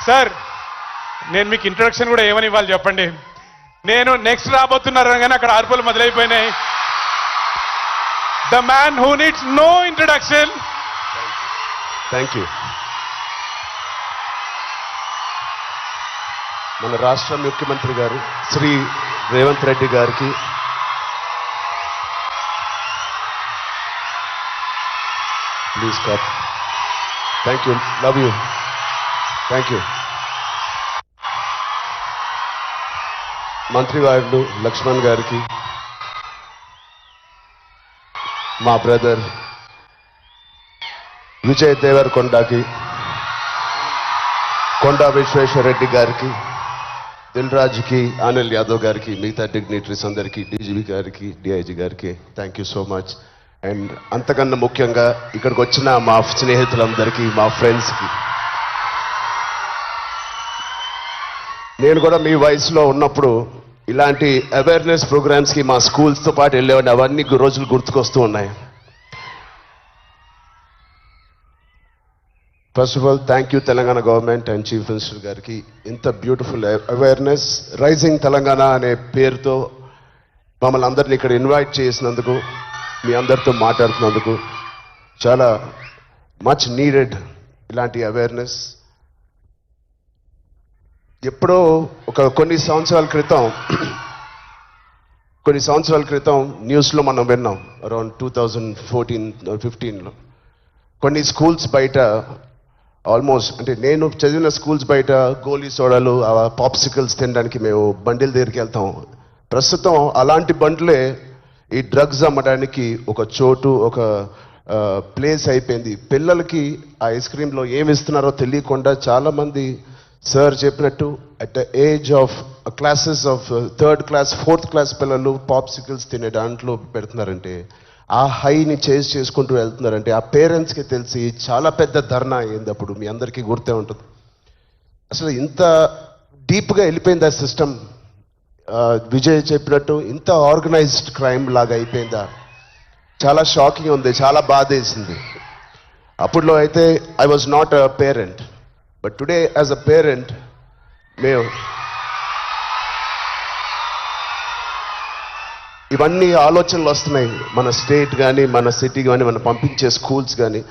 Sir నేను మీకు introduction కూడా ఏమని ఇవ్వాలి చెప్పండి. నేను నెక్స్ట్ రాబోతున్నారు కానీ అక్కడ ఆర్పులు మొదలైపోయినాయి. The man who needs no introduction. Thank you. మన రాష్ట్ర ముఖ్యమంత్రి గారు శ్రీ రేవంత్ రెడ్డి గారికి please clap. Thank you, love you, thank you. మంత్రివారులు లక్ష్మణ్ గారికి, మా బ్రదర్ విజయ్ దేవరకొండకి, కొండా విశ్వేశ్వరరెడ్డి గారికి, దిల్ రాజుకి, అనిల్ యాదవ్ గారికి, మిగతా డిగ్నిటరీస్ అందరికీ, డీజీపీ గారికి, డిఐజీ గారికి thank you so much. And అంతకన్నా ముఖ్యంగా ఇక్కడికి వచ్చిన మా స్నేహితులందరికీ, మా ఫ్రెండ్స్కి, నేను కూడా మీ వయసులో ఉన్నప్పుడు ఇలాంటి అవేర్నెస్ ప్రోగ్రామ్స్కి మా స్కూల్స్తో పాటు వెళ్ళేవాడిని. అవన్నీ రోజులు గుర్తుకొస్తూ ఉన్నాయి. First of all thank you Telangana government and chief minister గారికి. ఇంత బ్యూటిఫుల్ అవేర్నెస్ రైజింగ్ తెలంగాణ అనే పేరుతో మమ్మల్ని అందరినీ ఇక్కడ ఇన్వైట్ చేసినందుకు, మీ అందరితో మాట్లాడుతున్నందుకు చాలా మచ్ నీడెడ్ ఇలాంటి అవేర్నెస్. ఎప్పుడో కొన్ని సంవత్సరాల క్రితం న్యూస్లో మనం విన్నాం, అరౌండ్ 2014-15లో కొన్ని స్కూల్స్ బయట ఆల్మోస్ట్, అంటే నేను చదివిన స్కూల్స్ బయట గోలీ సోడాలు, పాప్సికల్స్ తినడానికి మేము బండిల దగ్గరికి వెళ్తాం. ప్రస్తుతం అలాంటి బండ్లే ఈ డ్రగ్స్ అమ్మడానికి ఒక చోటు, ఒక ప్లేస్ అయిపోయింది. పిల్లలకి ఆ ఐస్ క్రీమ్లో ఏమి ఇస్తున్నారో తెలియకుండా చాలామంది సార్ చెప్పినట్టు at the age of classes of 3rd class 4th class పిల్లలు పాప్సికల్స్ తినే దాంట్లో పెడుతున్నారంటే, ఆ హైని చేజ్ చేసుకుంటూ వెళ్తున్నారంటే ఆ పేరెంట్స్కి తెలిసి చాలా పెద్ద ధర్నా అయింది. అప్పుడు మీ అందరికీ గుర్తే ఉంటుంది. అసలు ఇంత డీప్గా వెళ్ళిపోయింది ఆ సిస్టమ్. విజయ్ చెప్పినట్టు ఇంత ఆర్గనైజ్డ్ క్రైమ్ లాగా అయిపోయిందా? చాలా షాకింగ్ ఉంది, చాలా బాధ వేసింది. అప్పుడులో అయితే I was not a parent, but today as a parent మేము ఇవన్నీ ఆలోచనలు వస్తున్నాయి. మన స్టేట్ కానీ, మన సిటీ కానీ, మనం పంపించే స్కూల్స్ కానీ.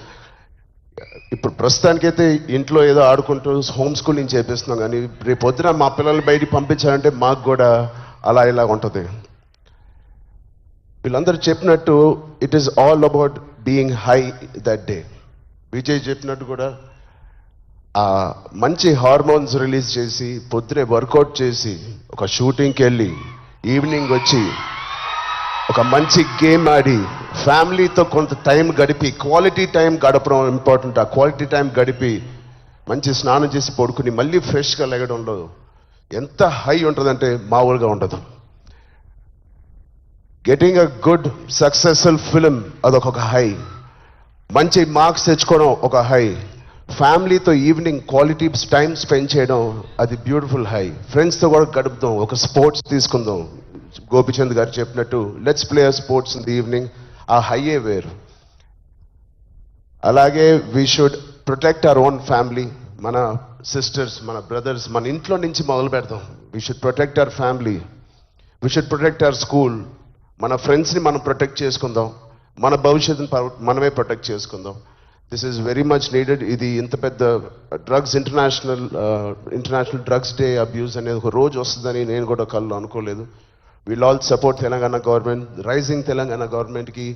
ఇప్పుడు ప్రస్తుతానికైతే ఇంట్లో ఏదో ఆడుకుంటూ హోమ్ స్కూలింగ్ చేపిస్తున్నాం, కానీ రేపు పొద్దున మా పిల్లల్ని బయటికి పంపించాలంటే మాకు కూడా అలా ఇలా ఉంటుంది. వీళ్ళందరూ చెప్పినట్టు it is all about being high that day. Vijay చెప్పినట్టు కూడా మంచి హార్మోన్స్ రిలీజ్ చేసి, పొద్దునే వర్కౌట్ చేసి, ఒక షూటింగ్కి వెళ్ళి, ఈవినింగ్ వచ్చి ఒక మంచి గేమ్ ఆడి, ఫ్యామిలీతో కొంత టైం గడిపి, క్వాలిటీ టైం గడపడం ఇంపార్టెంట్. ఆ క్వాలిటీ టైం గడిపి మంచి స్నానం చేసి పడుకుని మళ్ళీ ఫ్రెష్గా లెగడంలో ఎంత హై ఉంటుందంటే మామూలుగా ఉండదు. Getting a good successful film అదొక హై. మంచి మార్క్స్ తెచ్చుకోవడం ఒక హై. ఫ్యామిలీతో ఈవినింగ్ క్వాలిటీ టైం స్పెండ్ చేయడం అది బ్యూటిఫుల్ హై. ఫ్రెండ్స్తో కూడా గడుపుదాం, ఒక స్పోర్ట్స్ తీసుకుందాం. గోపిచంద్ గారు చెప్పినట్టు let's play sports in the evening. ఆ హైయే వేరు. అలాగే we should protect our own family. మన సిస్టర్స్, మన బ్రదర్స్, మన ఇంట్లో నుంచి మొదలు పెడదాం. We should protect our family, we should protect our school. మన ఫ్రెండ్స్ని మనం ప్రొటెక్ట్ చేసుకుందాం, మన భవిష్యత్తుని మనమే ప్రొటెక్ట్ చేసుకుందాం. This is very much needed. ఇది ఇంత పెద్ద drugs international drugs day abuse అనేది ఒక రోజు వస్తుందని నేను కూడా కళ్ళు అనుకోలేదు. Will all support Telangana government, rising Telangana గవర్నమెంట్కి.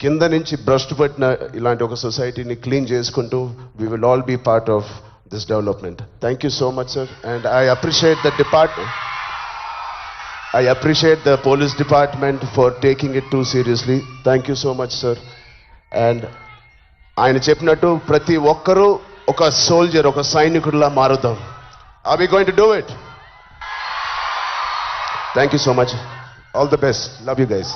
కింద నుంచి భ్రష్టు పట్టిన ఇలాంటి ఒక సొసైటీని క్లీన్ చేసుకుంటూ we will all be part of this development. Thank you so much sir. And I appreciate the police department for taking it too seriously. Thank you so much sir. And ఆయన చెప్పినట్టు ప్రతి ఒక్కరూ ఒక soldier, ఒక సైనికుడిలా మారుదాం. Are we going to do it? Thank you so much. All the best. Love you guys.